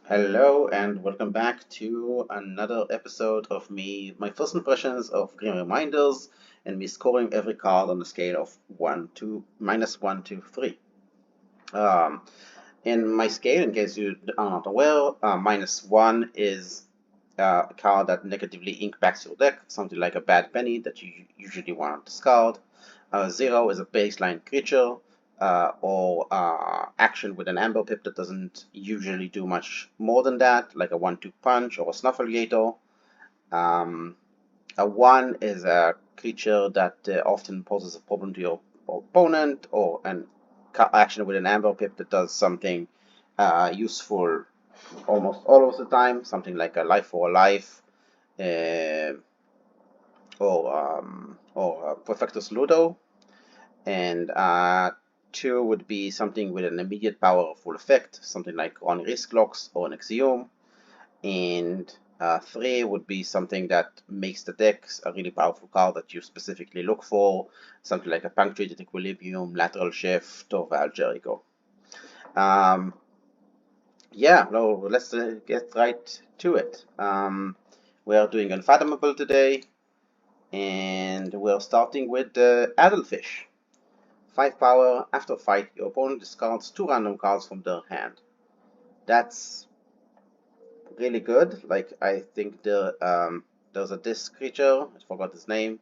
Hello and welcome back to another episode of my first impressions of Green Reminders, and me scoring every card on a scale of 1 to -1 to 3. Um, in my scale, in case you are not aware, -1 is a card that negatively impacts your deck, something like a bad penny that you usually want to discard. 0 is a baseline creature or action with an Amber Pip that doesn't usually do much more than that, like a 1-2 punch or a Snufflegator. A 1 is a creature that often poses a problem to your opponent, or an action with an Amber Pip that does something useful almost all of the time, something like a life for a life, uh, or Perfectus Ludo. And 2 would be something with an immediate powerful effect, something like on Risk Locks or an Axiom. And 3 would be something that makes the deck a really powerful card that you specifically look for, something like a Punctuated Equilibrium, Lateral Shift, or Val Jericho. Yeah, no, let's get right to it. We are doing Unfathomable today, and we're starting with Addlefish. 5 power, after fight, your opponent discards 2 random cards from their hand. That's really good. Like, I think there's this creature, I forgot his name,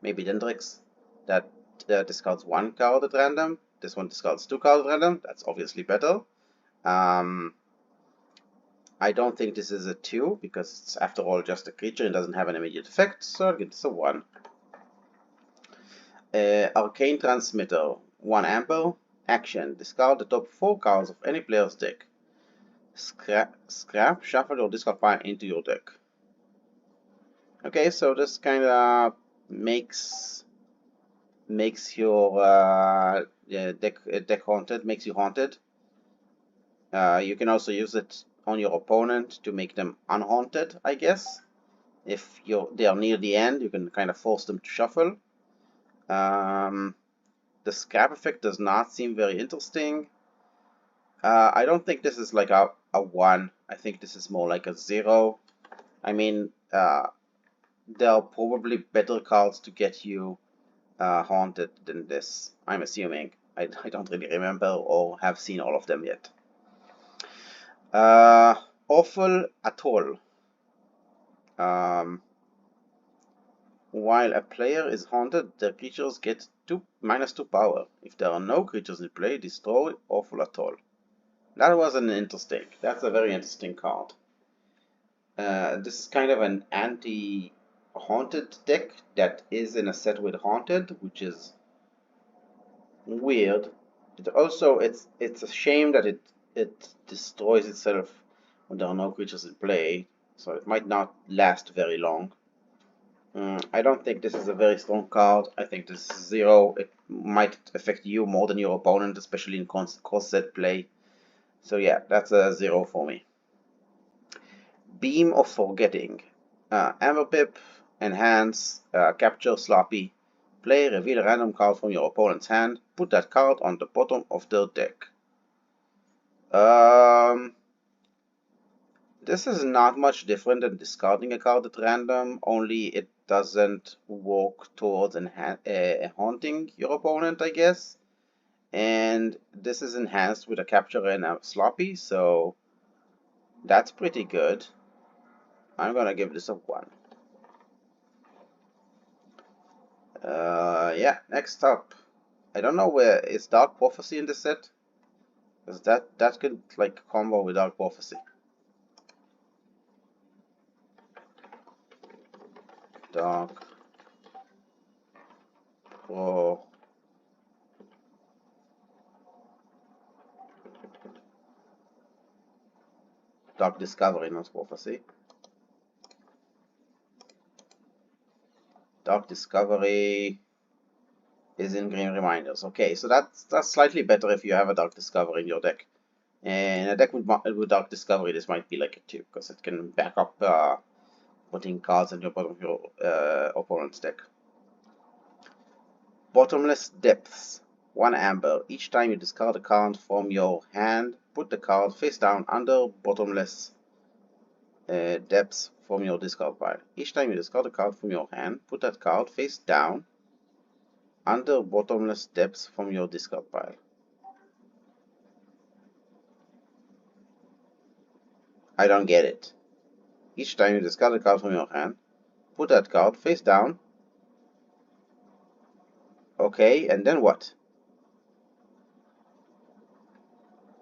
maybe Dendrix, that discards 1 card at random. This one discards 2 cards at random. That's obviously better. I don't think this is a 2, because it's after all just a creature and doesn't have an immediate effect, so I'll give this a 1. Arcane Transmitter, 1 amber, action, discard the top 4 cards of any player's deck. Scrap, shuffle, or discard pile into your deck. Okay, so this kind of makes your deck haunted, makes you haunted. You can also use it on your opponent to make them unhaunted, I guess. If they are near the end, you can kind of force them to shuffle. The scrap effect does not seem very interesting. I don't think this is like a 1. I think this is more like a 0. I mean, there are probably better cards to get you haunted than this, I'm assuming. I don't really remember or have seen all of them yet. Awful Atoll. While a player is haunted, their creatures get -2 power. If there are no creatures in play, destroy Awful Atoll. That's a very interesting card. This is kind of an anti-haunted deck that is in a set with haunted, which is weird. It's a shame that it destroys itself when there are no creatures in play, so it might not last very long. I don't think this is a very strong card. I think this is 0. It might affect you more than your opponent, especially in cross-set play. So yeah, that's a 0 for me. Beam of Forgetting. Amber Pip, enhance, capture Sloppy. Play, reveal a random card from your opponent's hand. Put that card on the bottom of their deck. This is not much different than discarding a card at random, only it doesn't work towards haunting your opponent, I guess. And this is enhanced with a capture and a sloppy, so that's pretty good. I'm gonna give this a 1. Yeah, next up. I don't know where is Dark Prophecy in this set, because that could like combo with Dark Prophecy. Dark Pro. Dark Discovery, not Prophecy. Dark Discovery is in Green Reminders. Okay, so that's slightly better if you have a Dark Discovery in your deck. And a deck with Dark Discovery, this might be like a 2, because it can back up putting cards on your bottom of your opponent's deck. Bottomless Depths. 1 amber. Each time you discard a card from your hand, put the card face down under Bottomless Depths from your discard pile. Each time you discard a card from your hand, put that card face down under Bottomless Depths from your discard pile. I don't get it. Each time you discard a card from your hand, put that card face down. Okay, and then what?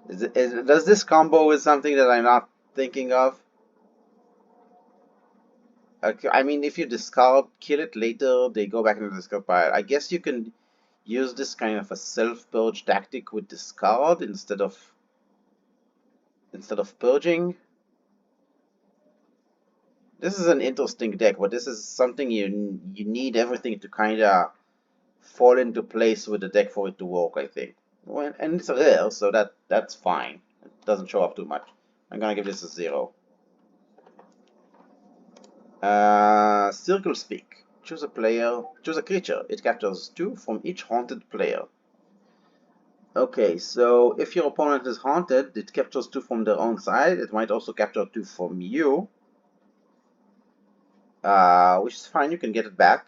Does this combo with something that I'm not thinking of? I mean, if you discard, kill it later, they go back into the discard pile. I guess you can use this kind of a self-purge tactic with discard instead of purging. This is an interesting deck, but this is something you need everything to kind of fall into place with the deck for it to work, I think. Well, and it's rare, so that's fine. It doesn't show up too much. I'm gonna give this a 0. Circlespeak. Choose a creature. It captures 2 from each haunted player. Okay, so if your opponent is haunted, it captures 2 from their own side. It might also capture 2 from you. Which is fine, you can get it back.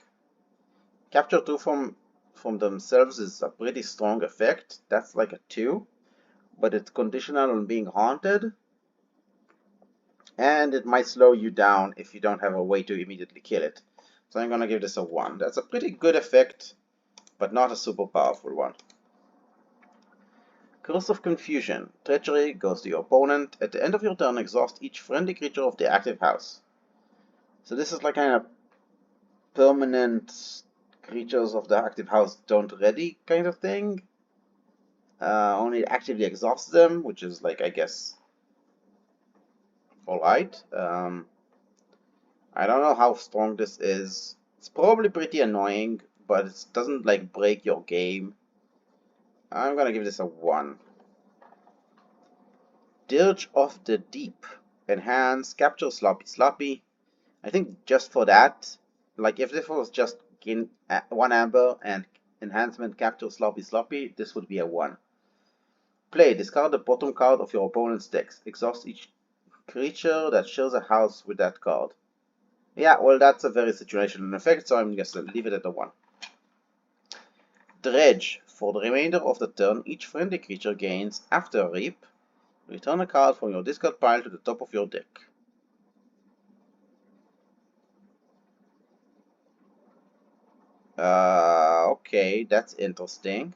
Capture 2 from themselves is a pretty strong effect. That's like a 2. But it's conditional on being haunted. And it might slow you down if you don't have a way to immediately kill it. So I'm gonna give this a 1. That's a pretty good effect, but not a super powerful one. Curse of Confusion. Treachery goes to your opponent. At the end of your turn, exhaust each friendly creature of the active house. So this is like kind of permanent creatures of the active house don't ready kind of thing. Only actively exhausts them, which is like, I guess, alright. I don't know how strong this is. It's probably pretty annoying, but it doesn't like break your game. I'm gonna give this a 1. Dirge of the Deep. Enhance, capture Sloppy Sloppy. I think just for that, like if this was just 1 amber and enhancement capture Sloppy Sloppy, this would be a 1. Play, discard the bottom card of your opponent's deck. Exhaust each creature that shares a house with that card. Yeah, well, that's a very situational effect, so I'm just gonna leave it at a 1. Dredge. For the remainder of the turn, each friendly creature gains, after a reap, return a card from your discard pile to the top of your deck. Okay, that's interesting.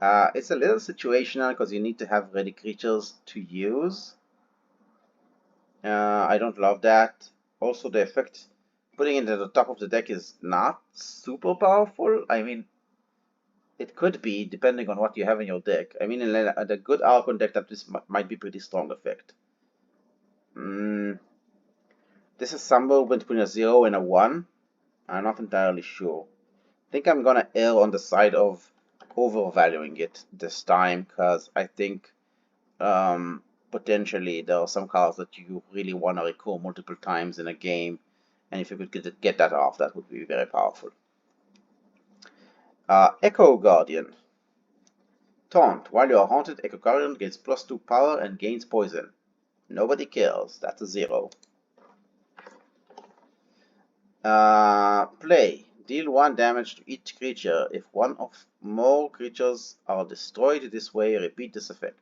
It's a little situational because you need to have ready creatures to use. I don't love that. Also, the effect putting it at the top of the deck is not super powerful. I mean, it could be depending on what you have in your deck. I mean, in the good Arcane deck, that this might be pretty strong effect. This is somewhere between a 0 and a 1. I'm not entirely sure. I think I'm gonna err on the side of overvaluing it this time, because I think potentially there are some cards that you really want to recall multiple times in a game, and if you could get that off, that would be very powerful. Echo Guardian. Taunt. While you are haunted, Echo Guardian gets +2 power and gains poison. Nobody cares. That's a 0. Play. Deal 1 damage to each creature. If one of more creatures are destroyed this way, repeat this effect.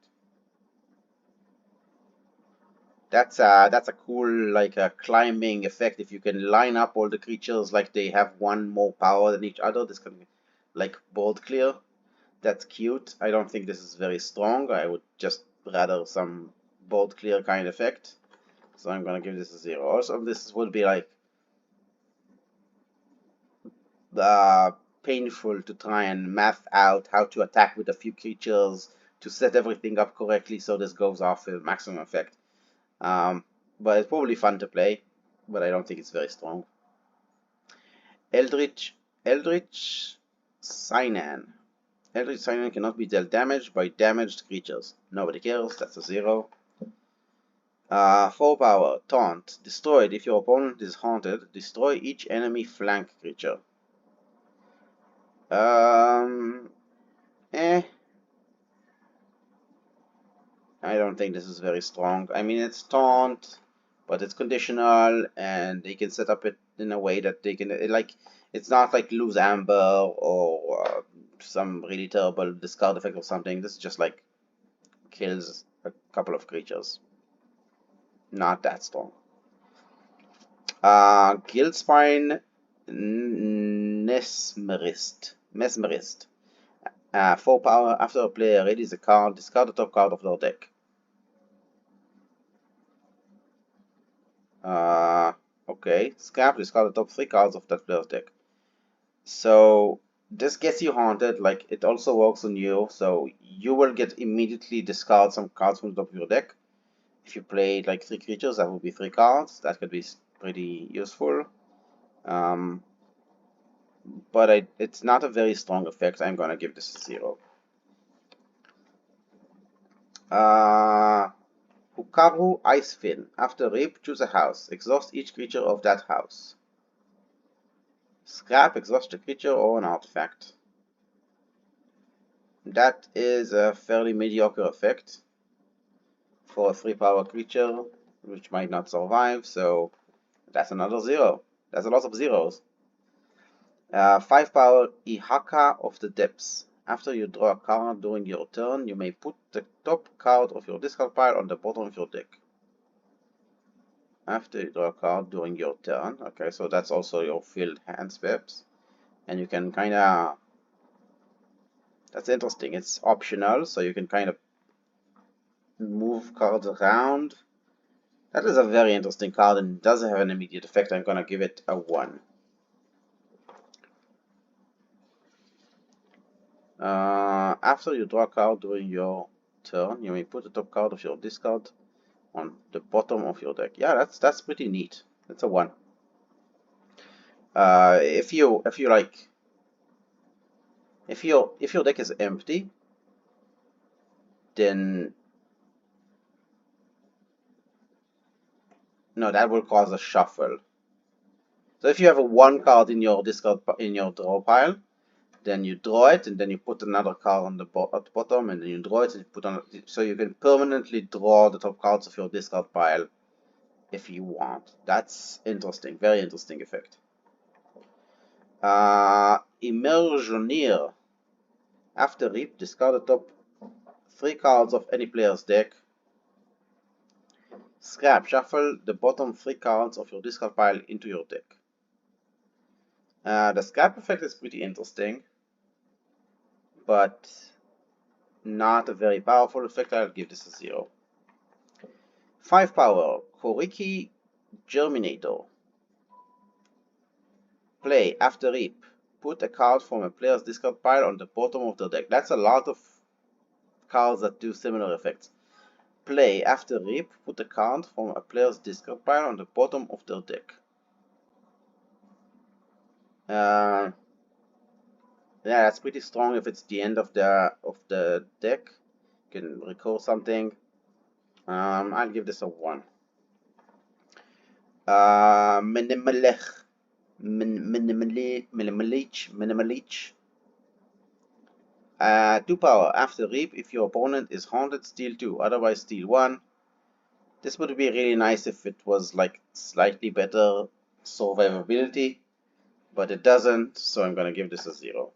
That's a cool, like a climbing effect. If you can line up all the creatures like they have 1 more power than each other, this can be like board clear. That's cute. I don't think this is very strong. I would just rather some board clear kind of effect. So I'm gonna give this a 0. Also, this would be like painful to try and math out how to attack with a few creatures to set everything up correctly so this goes off with maximum effect. But it's probably fun to play, but I don't think it's very strong. Eldritch Synan. Eldritch Synan cannot be dealt damage by damaged creatures. Nobody cares, that's a 0. 4 power, Taunt. Destroyed. If your opponent is haunted, destroy each enemy flank creature. I don't think this is very strong. I mean, it's taunt, but it's conditional, and they can set up it in a way that they can, it's not like lose amber or some really terrible discard effect or something. This is just like kills a couple of creatures. Not that strong. Giltspine Mesmerist. 4 power. After a player readies a card, discard the top card of their deck. Okay. Scrap, discard the top 3 cards of that player's deck. So this gets you haunted. Like, it also works on you. So you will get immediately discard some cards from the top of your deck. If you play like 3 creatures, that would be 3 cards. That could be pretty useful. But it's not a very strong effect. I'm gonna give this a 0. Hukaru Icefin. After Rip, choose a house. Exhaust each creature of that house. Scrap, exhaust a creature or an artifact. That is a fairly mediocre effect for a 3 power creature, which might not survive, so that's another 0. That's a lot of zeros. 5 power Ihaka of the Depths. After you draw a card during your turn, you may put the top card of your discard pile on the bottom of your deck. After you draw a card during your turn, okay, so that's also your filled hands, perhaps. And you can kind of, that's interesting, it's optional, so you can kind of move cards around. That is a very interesting card and doesn't have an immediate effect. I'm gonna give it a 1. After you draw a card during your turn, you may put the top card of your discard on the bottom of your deck. Yeah, that's pretty neat. That's a 1. If your deck is empty, then no, that will cause a shuffle. So if you have a 1 card in your discard in your draw pile, then you draw it, and then you put another card on the at the bottom, and then you draw it, and you put on. So you can permanently draw the top cards of your discard pile if you want. That's interesting, very interesting effect. Immersioneer. After Rip, discard the top 3 cards of any player's deck. Scrap, shuffle the bottom 3 cards of your discard pile into your deck. The scrap effect is pretty interesting, but not a very powerful effect. I'll give this a 0. 5 power, Koriki Germinator. Play, after Rip, put a card from a player's discard pile on the bottom of their deck. That's a lot of cards that do similar effects. Play, after Rip, put a card from a player's discard pile on the bottom of their deck. Yeah, that's pretty strong if it's the end of the deck. You can recall something. I'll give this a 1. Mnemoleech. 2 power. After Reap, if your opponent is haunted, steal 2. Otherwise, steal 1. This would be really nice if it was like slightly better survivability, but it doesn't, so I'm gonna give this a 0.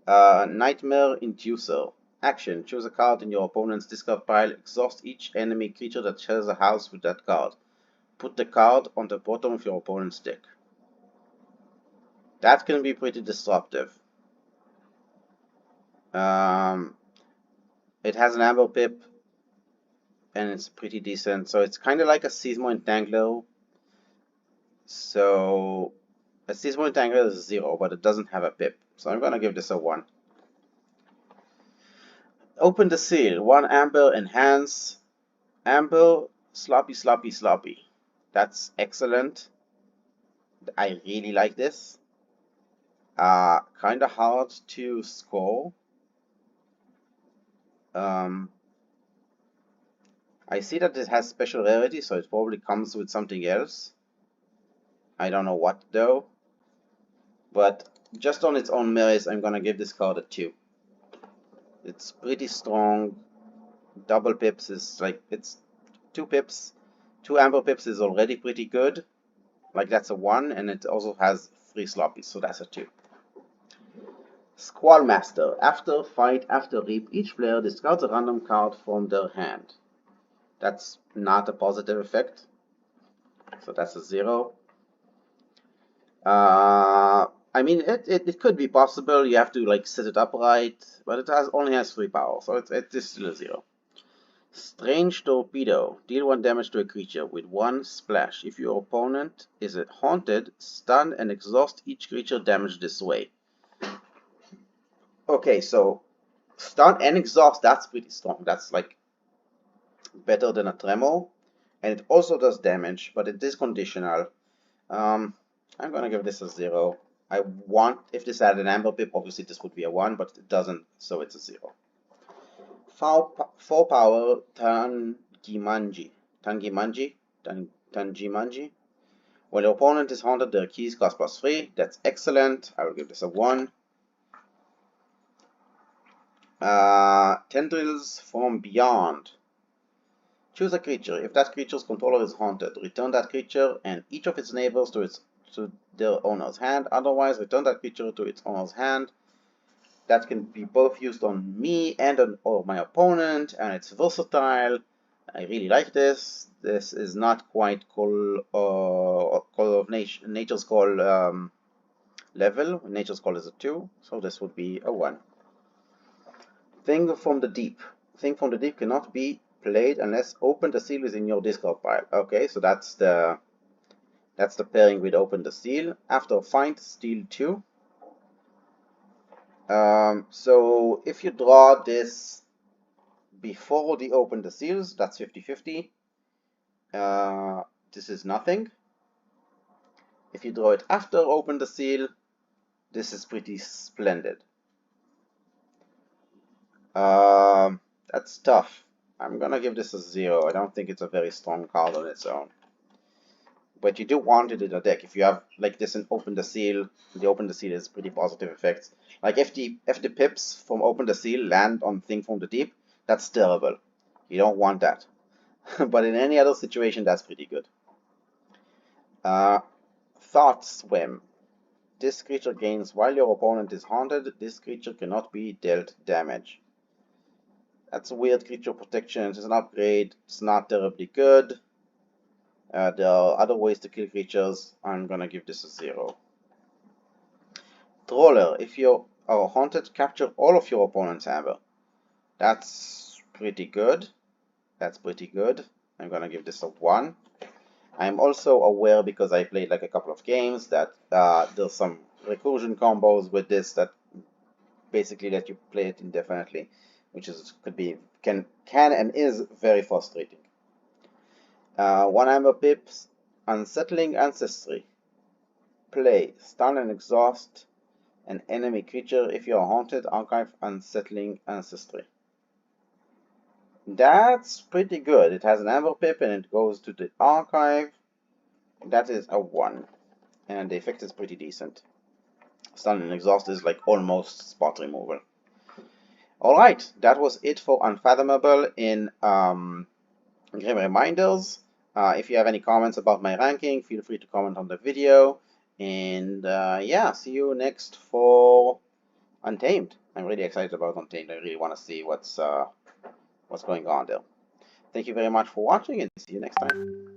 Nightmare Inducer. Action. Choose a card in your opponent's discard pile. Exhaust each enemy creature that shares a house with that card. Put the card on the bottom of your opponent's deck. That can be pretty disruptive. It has an Amber Pip, and it's pretty decent. So it's kind of like a Seismo Entangler. So a Seismo Entangler is 0, but it doesn't have a Pip. So I'm gonna give this a 1. Open the Seal. 1 Amber, enhance. Amber, sloppy. That's excellent. I really like this. Kind of hard to score. I see that it has special rarity, so it probably comes with something else. I don't know what though. But just on its own merits, I'm gonna give this card a 2. It's pretty strong. Double pips is like, it's 2 pips. 2 amber pips is already pretty good. Like, that's a 1, and it also has 3 sloppies, so that's a 2. Squallmaster. After fight, after reap, each player discards a random card from their hand. That's not a positive effect, so that's a 0. I mean, it could be possible. You have to like set it up right, but it only has 3 power, so it's still a 0. Strange Torpedo. Deal 1 damage to a creature with 1 splash. If your opponent is haunted, stun and exhaust each creature damaged this way. Okay, so stun and exhaust, that's pretty strong. That's like better than a tremor, and it also does damage, but it is conditional. I'm gonna give this a 0. If this had an amber pip, obviously this would be a 1, but it doesn't, so it's a 0. 4 power Tangimangi. Tangimangi. When your opponent is haunted, their keys cost +3. That's excellent. I will give this a 1. Tendrils from Beyond. Choose a creature. If that creature's controller is haunted, return that creature and each of its neighbors to their owner's hand. Otherwise, return that creature to its owner's hand. That can be both used on me and or my opponent, and it's versatile. I really like this. This is not quite Call of Nature's Call level. Nature's Call is a 2, so this would be a 1. Thing from the Deep. Thing from the Deep cannot be played unless Open the Seal is in your discard pile. Okay, so that's the pairing with Open the Seal. After Find, Steal 2. So if you draw this before the Open the Seals, that's 50-50. This is nothing. If you draw it after Open the Seal, this is pretty splendid. That's tough. I'm gonna give this a 0. I don't think it's a very strong card on its own. But you do want it in a deck. If you have like this and Open the Seal is pretty positive effects. Like if the pips from Open the Seal land on Thing from the Deep, that's terrible. You don't want that. But in any other situation, that's pretty good. Thoughtswim. This creature gains while your opponent is haunted. This creature cannot be dealt damage. That's a weird creature protection. It's an upgrade. It's not terribly good. There are other ways to kill creatures. I'm gonna give this a 0. Trawler. If you are haunted, capture all of your opponent's hammer. That's pretty good. That's pretty good. I'm gonna give this a 1. I'm also aware, because I played like a couple of games, that there's some recursion combos with this that basically let you play it indefinitely, which can and is very frustrating. 1 amber pips, Unsettling Ancestry. Play, stun and exhaust an enemy creature. If you are haunted, archive Unsettling Ancestry. That's pretty good. It has an amber pip and it goes to the archive. That is a 1. And the effect is pretty decent. Stun and exhaust is like almost spot removal. Alright, that was it for Unfathomable in Grim Reminders. If you have any comments about my ranking, feel free to comment on the video. And yeah, see you next for Untamed. I'm really excited about Untamed. I really want to see what's going on there. Thank you very much for watching, and see you next time.